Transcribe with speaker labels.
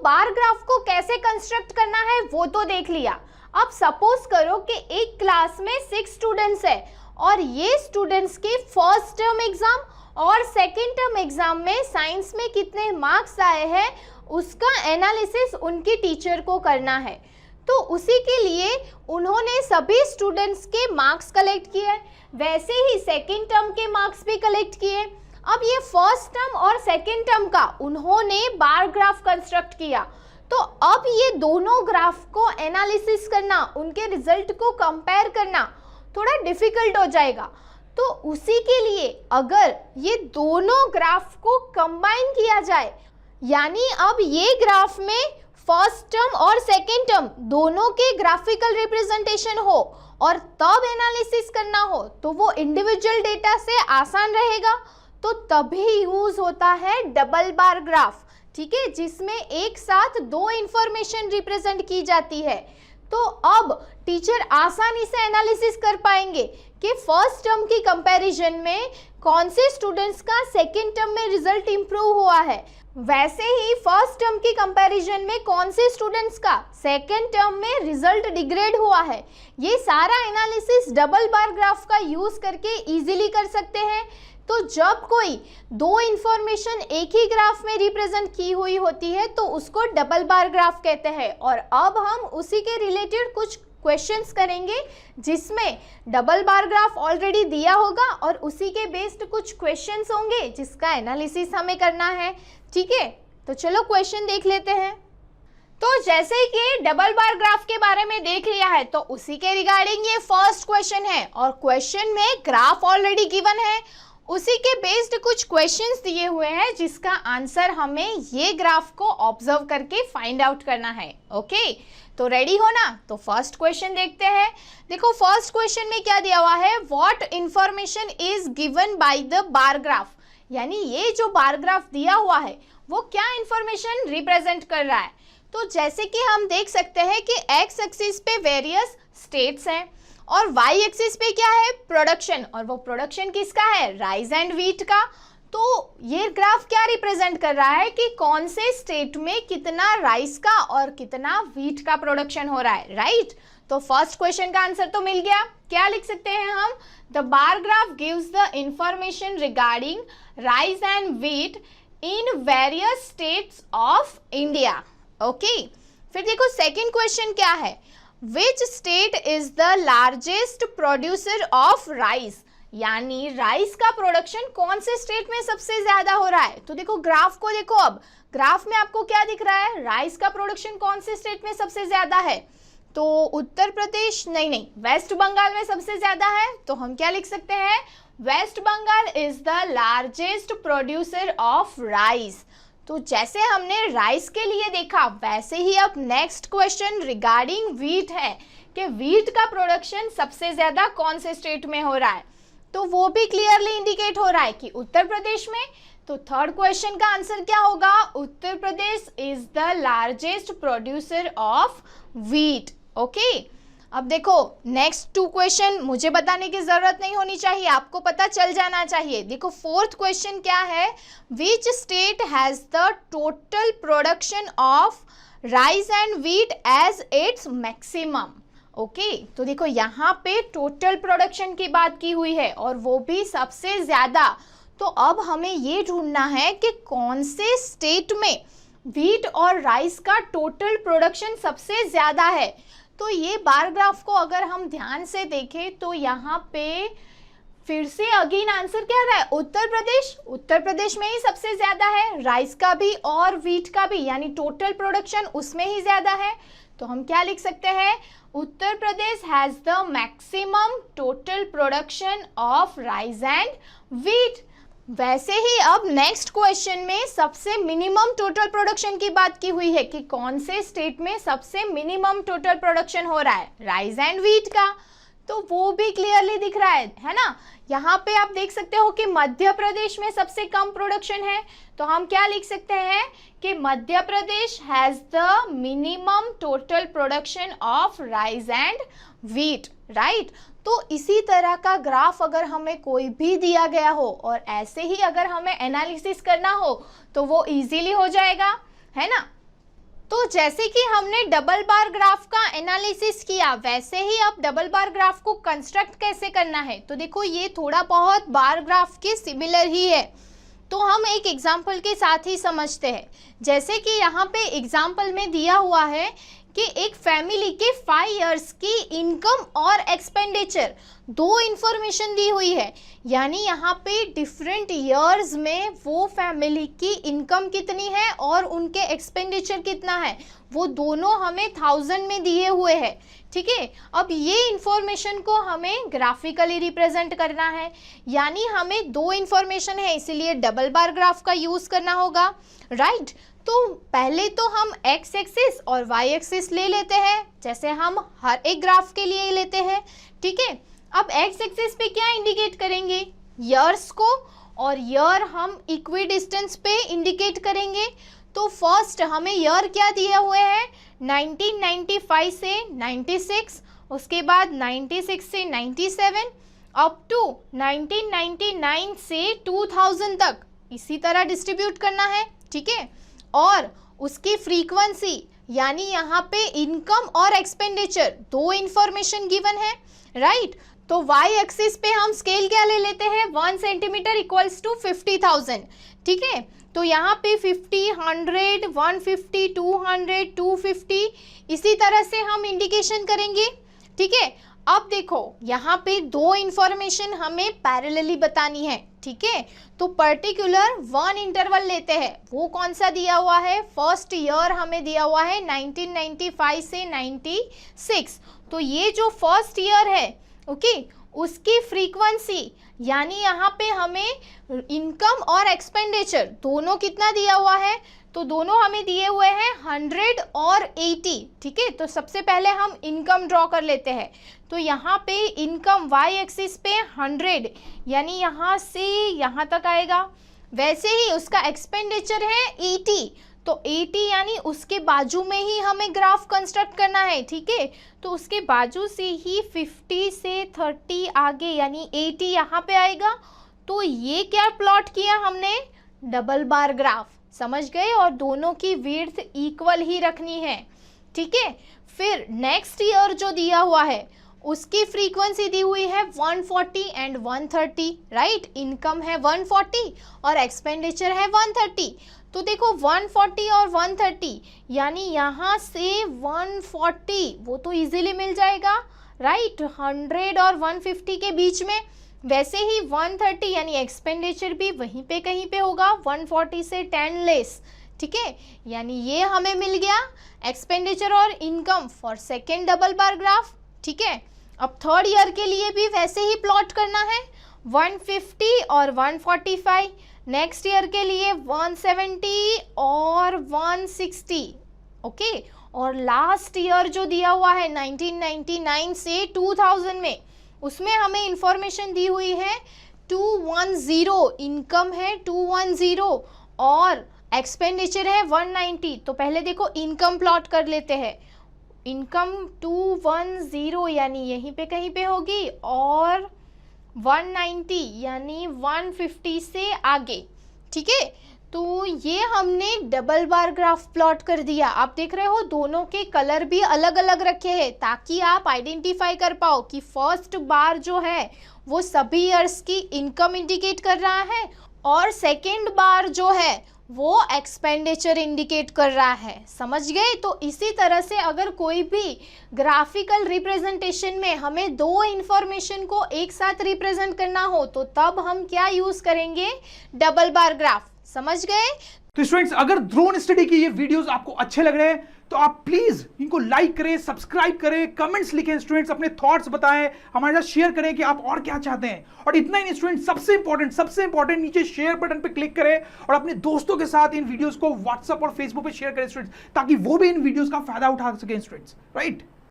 Speaker 1: Bar graph को कैसे construct करना है वो तो देख लिया। अब सपोज करो कि एक क्लास में 6 स्टूडेंट्स है और ये स्टूडेंट्स के फर्स्ट टर्म एग्जाम और सेकेंड टर्म एग्जाम में साइंस में कितने मार्क्स आए हैं उसका एनालिसिस उनकी टीचर को करना है। तो उसी के लिए उन्होंने सभी स्टूडेंट्स के मार्क्स कलेक्ट किए, वैसे ही सेकेंड टर्म के मार्क्स भी कलेक्ट किए। अब ये फर्स्ट टर्म और सेकेंड टर्म का उन्होंने बार ग्राफ कंस्ट्रक्ट किया। तो अब ये दोनों ग्राफ को एनालिसिस करना, उनके रिजल्ट को कंपेयर करना थोड़ा डिफिकल्ट हो जाएगा। तो उसी के लिए अगर ये दोनों ग्राफ को कंबाइन किया जाए, यानी अब ये ग्राफ में फर्स्ट टर्म और सेकेंड टर्म दोनों के ग्राफिकल रिप्रेजेंटेशन हो और तब एनालिसिस करना हो, तो वो इंडिविजुअल डेटा से आसान रहेगा। तो तभी यूज होता है डबल बार ग्राफ, ठीक है, जिसमें एक साथ दो इंफॉर्मेशन रिप्रेजेंट की जाती है। तो अब टीचर आसानी से एनालिसिस कर पाएंगे कि फर्स्ट टर्म की कंपैरिजन में कौन से स्टूडेंट्स का सेकेंड टर्म में रिजल्ट इंप्रूव हुआ है, वैसे ही फर्स्ट टर्म की कंपैरिजन में कौन से स्टूडेंट्स का सेकेंड टर्म में रिजल्ट डिग्रेड हुआ है। ये सारा एनालिसिस डबल बार ग्राफ का यूज करके इजीली कर सकते हैं। तो जब कोई दो इंफॉर्मेशन एक ही ग्राफ में रिप्रेजेंट की हुई होती है तो उसको डबल बार ग्राफ कहते हैं। और अब हम उसी के रिलेटेड कुछ क्वेश्चंस करेंगे जिसमें डबल बार ग्राफ ऑलरेडी दिया होगा और उसी के बेस्ड कुछ क्वेश्चंस होंगे जिसका एनालिसिस हमें करना है, ठीक है। तो चलो क्वेश्चन देख लेते हैं। तो जैसे कि डबल बार ग्राफ के बारे में देख लिया है तो उसी के रिगार्डिंग ये फर्स्ट क्वेश्चन है और क्वेश्चन में ग्राफ ऑलरेडी गिवन है, उसी के बेस्ड कुछ क्वेश्चंस दिए हुए हैं जिसका आंसर हमें ये ग्राफ को ऑब्जर्व करके फाइंड आउट करना है। ओके, तो रेडी हो ना? तो फर्स्ट क्वेश्चन देखते हैं। देखो फर्स्ट क्वेश्चन में क्या दिया हुआ है, what information is given by the bar graph, यानी ये जो बार ग्राफ दिया हुआ है वो क्या इंफॉर्मेशन रिप्रेजेंट कर रहा है। तो जैसे कि हम देख सकते हैं कि एक्स एक्सिस पे वेरियस स्टेट्स हैं और वाई एक्सिस पे क्या है, प्रोडक्शन, और वो प्रोडक्शन किसका है, राइस एंड व्हीट का। तो ये ग्राफ क्या रिप्रेजेंट कर रहा है कि कौन से स्टेट में कितना राइस का और कितना व्हीट का प्रोडक्शन हो रहा है, राइट। तो फर्स्ट क्वेश्चन का आंसर तो मिल गया। क्या लिख सकते हैं हम, the bar graph gives the information regarding rice and wheat in various states of India. Okay, फिर देखो सेकेंड क्वेश्चन क्या है, which state is the largest producer of rice, यानी राइस का प्रोडक्शन कौन से स्टेट में सबसे ज्यादा हो रहा है। तो देखो ग्राफ को देखो, अब ग्राफ में आपको क्या दिख रहा है, राइस का प्रोडक्शन कौन से स्टेट में सबसे ज्यादा है। तो उत्तर प्रदेश नहीं, वेस्ट बंगाल में सबसे ज्यादा है। तो हम क्या लिख सकते हैं, West Bengal is the largest producer of rice. तो जैसे हमने राइस के लिए देखा वैसे ही अब नेक्स्ट क्वेश्चन रिगार्डिंग व्हीट है कि व्हीट का प्रोडक्शन सबसे ज्यादा कौन से स्टेट में हो रहा है। तो वो भी क्लियरली इंडिकेट हो रहा है कि उत्तर प्रदेश में। तो थर्ड क्वेश्चन का आंसर क्या होगा, Uttar Pradesh is the largest producer of wheat. Okay, अब देखो नेक्स्ट टू क्वेश्चन मुझे बताने की जरूरत नहीं होनी चाहिए, आपको पता चल जाना चाहिए। देखो फोर्थ क्वेश्चन क्या है, which state has the total production of rice and wheat as its maximum. Okay, तो देखो यहाँ पे टोटल प्रोडक्शन की बात की हुई है और वो भी सबसे ज्यादा। तो अब हमें ये ढूंढना है कि कौन से स्टेट में व्हीट और राइस का टोटल प्रोडक्शन सबसे ज्यादा है। तो ये बार ग्राफ को अगर हम ध्यान से देखें तो यहाँ पे फिर से अगेन आंसर क्या रहा है, उत्तर प्रदेश। उत्तर प्रदेश में ही सबसे ज्यादा है, राइस का भी और व्हीट का भी, यानी टोटल प्रोडक्शन उसमें ही ज्यादा है। तो हम क्या लिख सकते हैं, Uttar Pradesh has the maximum total production of rice and wheat. वैसे ही अब नेक्स्ट क्वेश्चन में सबसे मिनिमम टोटल प्रोडक्शन की बात की हुई है कि कौन से स्टेट में सबसे मिनिमम टोटल प्रोडक्शन हो रहा है, राइस एंड व्हीट का। तो वो भी क्लियरली दिख रहा है ना। यहाँ पे आप देख सकते हो कि मध्य प्रदेश में सबसे कम प्रोडक्शन है। तो हम क्या लिख सकते हैं कि Madhya Pradesh has the minimum total production of rice and wheat, right. तो इसी तरह का ग्राफ अगर हमें कोई भी दिया गया हो और ऐसे ही अगर हमें एनालिसिस करना हो तो वो इजीली हो जाएगा, है ना। तो जैसे कि हमने डबल बार ग्राफ का एनालिसिस किया, वैसे ही अब डबल बार ग्राफ को कंस्ट्रक्ट कैसे करना है। तो देखो ये थोड़ा बहुत बार ग्राफ के सिमिलर ही है, तो हम एक एग्जाम्पल के साथ ही समझते हैं। जैसे कि यहाँ पे एग्जाम्पल में दिया हुआ है कि एक फैमिली के 5 इयर्स की इनकम और एक्सपेंडिचर, दो इंफॉर्मेशन दी हुई है, यानी यहाँ पे डिफरेंट इयर्स में वो फैमिली की इनकम कितनी है और उनके एक्सपेंडिचर कितना है, वो दोनों हमें 1000 में दिए हुए हैं। ठीक है, अब ये इंफॉर्मेशन को हमें ग्राफिकली रिप्रेजेंट करना है, यानी हमें दो इंफॉर्मेशन है, इसीलिए डबल बार ग्राफ का यूज करना होगा, राइट। तो पहले तो हम एक्स एक्सिस और वाई एक्सिस ले लेते हैं, जैसे हम हर एक ग्राफ के लिए लेते हैं। ठीक है, अब एक्स एक्सिस पे क्या इंडिकेट करेंगे, ईयर्स को, और ईयर हम इक्वी डिस्टेंस पे इंडिकेट करेंगे। तो फर्स्ट हमें ईयर क्या दिए हुए हैं, 1995 से 96, उसके बाद 96 से 97 अप टू 1999 से 2000 तक, इसी तरह डिस्ट्रीब्यूट करना है। ठीक है, और उसकी फ्रीक्वेंसी, यानी यहाँ पे इनकम और एक्सपेंडिचर दो इंफॉर्मेशन गिवन है, राइट। तो वाई एक्सिस पे हम स्केल क्या ले लेते हैं, 1 सेंटीमीटर इक्वल्स टू 50,000। ठीक है, तो यहाँ पे 50, 100, 150, 200, 250, इसी तरह से हम इंडिकेशन करेंगे। ठीक है, अब देखो यहाँ पे दो इंफॉर्मेशन हमें पैरेलली बतानी है। ठीक है, तो पर्टिकुलर 1 इंटरवल लेते हैं, वो कौन सा दिया हुआ है, फर्स्ट ईयर हमें दिया हुआ है 1995 से 96। तो ये जो फर्स्ट ईयर है, ओके, उसकी फ्रीक्वेंसी, यानी यहाँ पे हमें इनकम और एक्सपेंडिचर दोनों कितना दिया हुआ है, तो दोनों हमें दिए हुए हैं 100 और 80। ठीक है, तो सबसे पहले हम इनकम ड्रॉ कर लेते हैं। तो यहाँ पे इनकम वाई एक्सिस पे 100, यानी यहाँ से यहाँ तक आएगा। वैसे ही उसका एक्सपेंडिचर है 80, तो 80 यानी उसके बाजू में ही हमें ग्राफ कंस्ट्रक्ट करना है। ठीक है, तो उसके बाजू से ही 50 से 30 आगे, यानी 80 यहाँ पे आएगा। तो ये क्या प्लॉट किया हमने, डबल बार ग्राफ, समझ गए, और दोनों की विड्थ इक्वल ही रखनी है। ठीक है, फिर नेक्स्ट ईयर जो दिया हुआ है उसकी फ्रीक्वेंसी दी हुई है 140 एंड 130, राइट। इनकम है 140 और एक्सपेंडिचर है 130। तो देखो 140 और 130, यानी यहाँ से 140 वो तो इजीली मिल जाएगा, राइट, 100 और 150 के बीच में। वैसे ही 130 यानी एक्सपेंडिचर भी वहीं पे कहीं पे होगा, 140 से 10 लेस। ठीक है, यानी ये हमें मिल गया एक्सपेंडिचर और income for second double bar graph. ठीक है, अब थर्ड ईयर के लिए भी वैसे ही प्लॉट करना है, 150 और 145, नेक्स्ट ईयर के लिए 170 और 160। ओके, और लास्ट ईयर जो दिया हुआ है 1999 से 2000 में, उसमें हमें इंफॉर्मेशन दी हुई है 210, इनकम है 210 और एक्सपेंडिचर है 190। तो पहले देखो इनकम प्लॉट कर लेते हैं, इनकम 210 यानी यहीं पे कहीं पे होगी, और 190 यानी 150 से आगे। ठीक है, तो ये हमने डबल बार ग्राफ प्लॉट कर दिया। आप देख रहे हो दोनों के कलर भी अलग अलग रखे हैं, ताकि आप आइडेंटिफाई कर पाओ कि फर्स्ट बार जो है वो सभी ईयर्स की इनकम इंडिकेट कर रहा है, और सेकेंड बार जो है वो एक्सपेंडिचर इंडिकेट कर रहा है। समझ गए। तो इसी तरह से अगर कोई भी ग्राफिकल रिप्रेजेंटेशन में हमें दो इंफॉर्मेशन को एक साथ रिप्रेजेंट करना हो तो तब हम क्या यूज करेंगे, डबल बार ग्राफ। समझ गए।
Speaker 2: तो स्टूडेंट्स, अगर ड्रोन स्टडी के ये वीडियोस आपको अच्छे लग रहे हैं तो आप प्लीज इनको लाइक करें, सब्सक्राइब करें, कमेंट्स लिखें, स्टूडेंट्स अपने थॉट्स बताएं, हमारे साथ शेयर करें कि आप और क्या चाहते हैं। और इतना ही नहीं स्टूडेंट्स, सबसे इंपॉर्टेंट नीचे शेयर बटन पे क्लिक करें और अपने दोस्तों के साथ इन वीडियोस को व्हाट्सएप और फेसबुक पे शेयर करें स्टूडेंट्स, ताकि वो भी इन वीडियोस का फायदा उठा सकें स्टूडेंट्स, राइट।